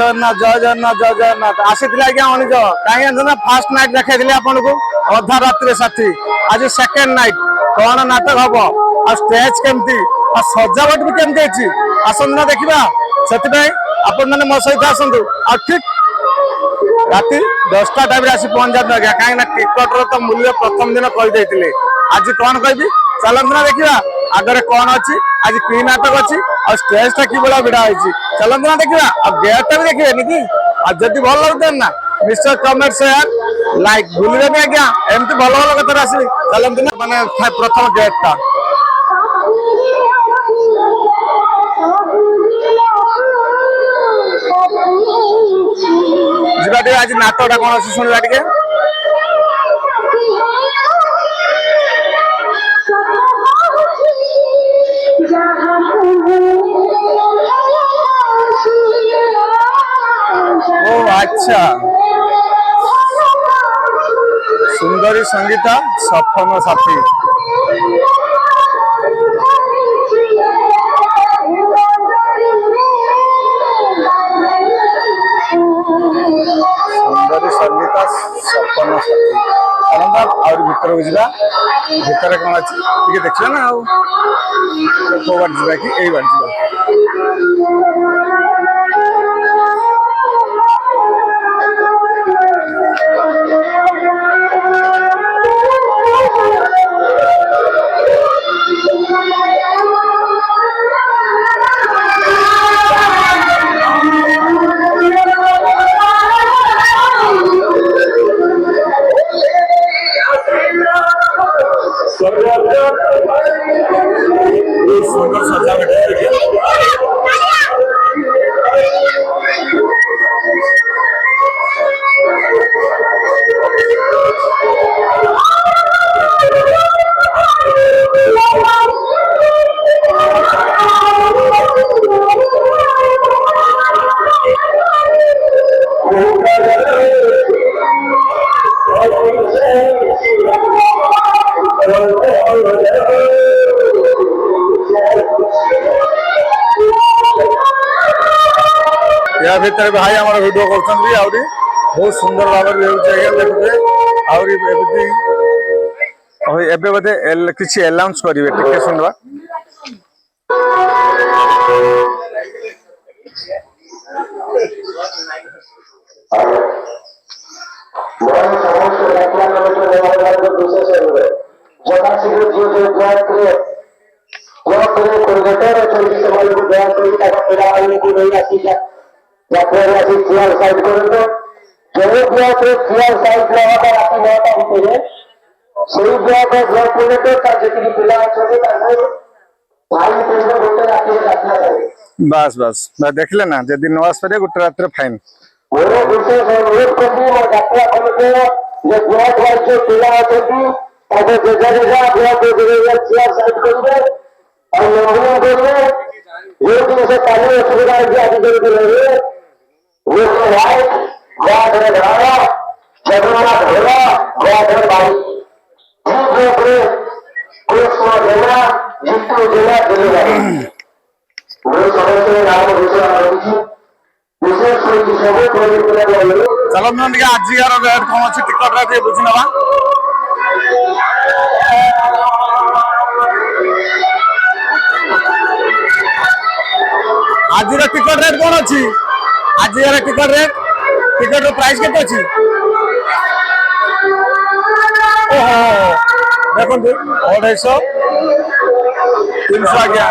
जगन्नाथ जय जगन्नाथ जय जगन्नाथ आसी आज्ञा अणिज कहीं फास्ट नाइट देखी आपन को अधा रात्रि साथी आज सेकेंड नाइट कौन नाटक हम आ स्टेज केमती आ सजावट भी केमती आसना देखा से आपण मैंने मो सहित आसतु आ ठीक राति 10टा टाइम आसी पहुंच जाते आज्ञा कहीं टिकट तो मूल्य प्रथम दिन कहीदे आज कौन कह चलत ना देखा आगे कौन अच्छी आज कि नाटक अच्छी और स्टेज टा कि भिड़ा होती चलत ना देखा और गेट भी देखिए कि आज जब भल लगुन ना निश्चय कमेंट शेयर लाइक भूलें आज्ञा एमती भल भल कथा आस चलते ना माने प्रथम गेट टा आज नाटकटा कौन अच्छी शुणा टे ओ अच्छा सुंदरी संगीता सपन साथी सुंदरी संगीता सपन साथी और भीतर को जा भीतर कौन अच्छी देखिए ना आउ बाट जा कि यही बाट जा सुंदर सजावट या भीतर भाई हमारा वीडियो कर बहुत सुंदर भाव देखते आउे बोधे किसी अनाउंस करेंगे टिके सुनवा चेयर साइड कर जो ब्लॉक चेयर साइड राति 9टा भितर से ब्लॉक ब्लॉक जी पिला भाई गोटे राति जात्रा बस बस देखले ना जदि न आस पारे गोटे रात फाइन मोर विशेष अनुरोध करी मो यात्रा कमिटी जो ब्लॉक वाइज जो पिला अच्छे Jeddah Jeddah block chair side करेंगे और नंबरिंग करेंगे जो दिन से पानी असुविधा है आगे करेंगे जगन्नाथ होगा बाई कृष्ण जेना जितु जेना दिल्ली समस्त नाम घोषणा कर विशेष चलो आज यार रेट कौन अच्छी टिकट रे बुझी ना आज टिकट रेट कौन अच्छी आज यार टिकट रो प्राइस केते अछि ओहो देखो 250 300 आज्ञा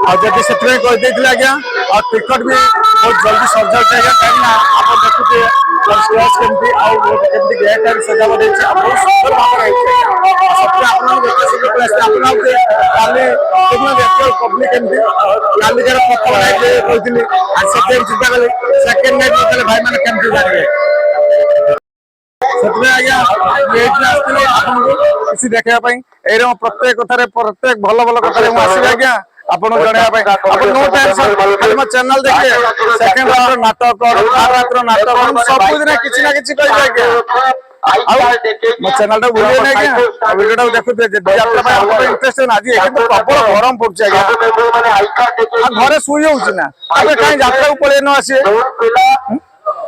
और जब से कह देते आज्ञा और टिकट भी बहुत जल्दी सर जाए कहीं आप देखुचे स्टेज केमती आमती गेट सजावट बहुत सुंदर भाव पब्लिक कालिकार प्रथम नाइट कहती आज सेकेंड चिंता कली सेकेंड नाइट बताले भाई मैंने केमती जानवे किसी देखा प्रत्येक कथार प्रत्येक भल भल कथा आसबे आज्ञा आपको जनवा चैनल देखिए सेकेंड रात नाटक नाटक सब दिन किसी ना किसी कह ମୋ ଚ୍ୟାନେଲଟା ବୁଲିବେ ନା ଆଜ୍ଞା ଭିଡ଼ିଓଟାକୁ ଦେଖୁଥିବେ ଯଦି ଯାତ୍ରା ପାଇଁ ଆପଣ ଇଣ୍ଟରେଷ୍ଟ ଆଜି କିନ୍ତୁ ପ୍ରବଳ ଗରମ ପଡୁଛି ଆଜ୍ଞା ଆଉ ଘରେ ଶୋଇ ହଉଛି ନା ଏବେ କାହିଁ ଯାତ୍ରାକୁ ପଳେଇ ନ ଆସିବେ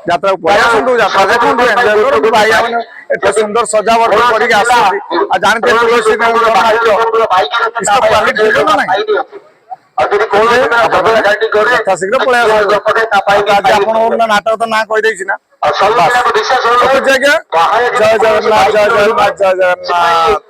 ଯାତ୍ରାକୁ ପଳେଇ ଆସନ୍ତୁ ଯାତ୍ରା ଦେଖନ୍ତୁ ଏନ୍ଜୟ କରନ୍ତୁ ଭାଇଆ ମାନେ ଏତେ ସୁନ୍ଦର ସଜାବଟ କରିକି ଆସୁଛନ୍ତି ଆଉ ଜାଣିଥିବେ ତୁଳସୀ ନାଚ ଇଷ୍ଟ କ୍ୱାଲିଟି ଭିଡ଼ିଓ ନା ନାହିଁ ଯଥାଶୀଘ୍ର ପଳେଇ ଆସନ୍ତୁ ଆଜି ଆପଣଙ୍କ ନାଟକ ତ ନାଁ କହିଦେଇଛି ନା ରଖୁଛି ଆଜ୍ଞା ଜୟ ଜଗନ୍ନାଥ ଜୟ ଜଗନ୍ନାଥ ଜୟ ଜଗନ୍ନାଥ।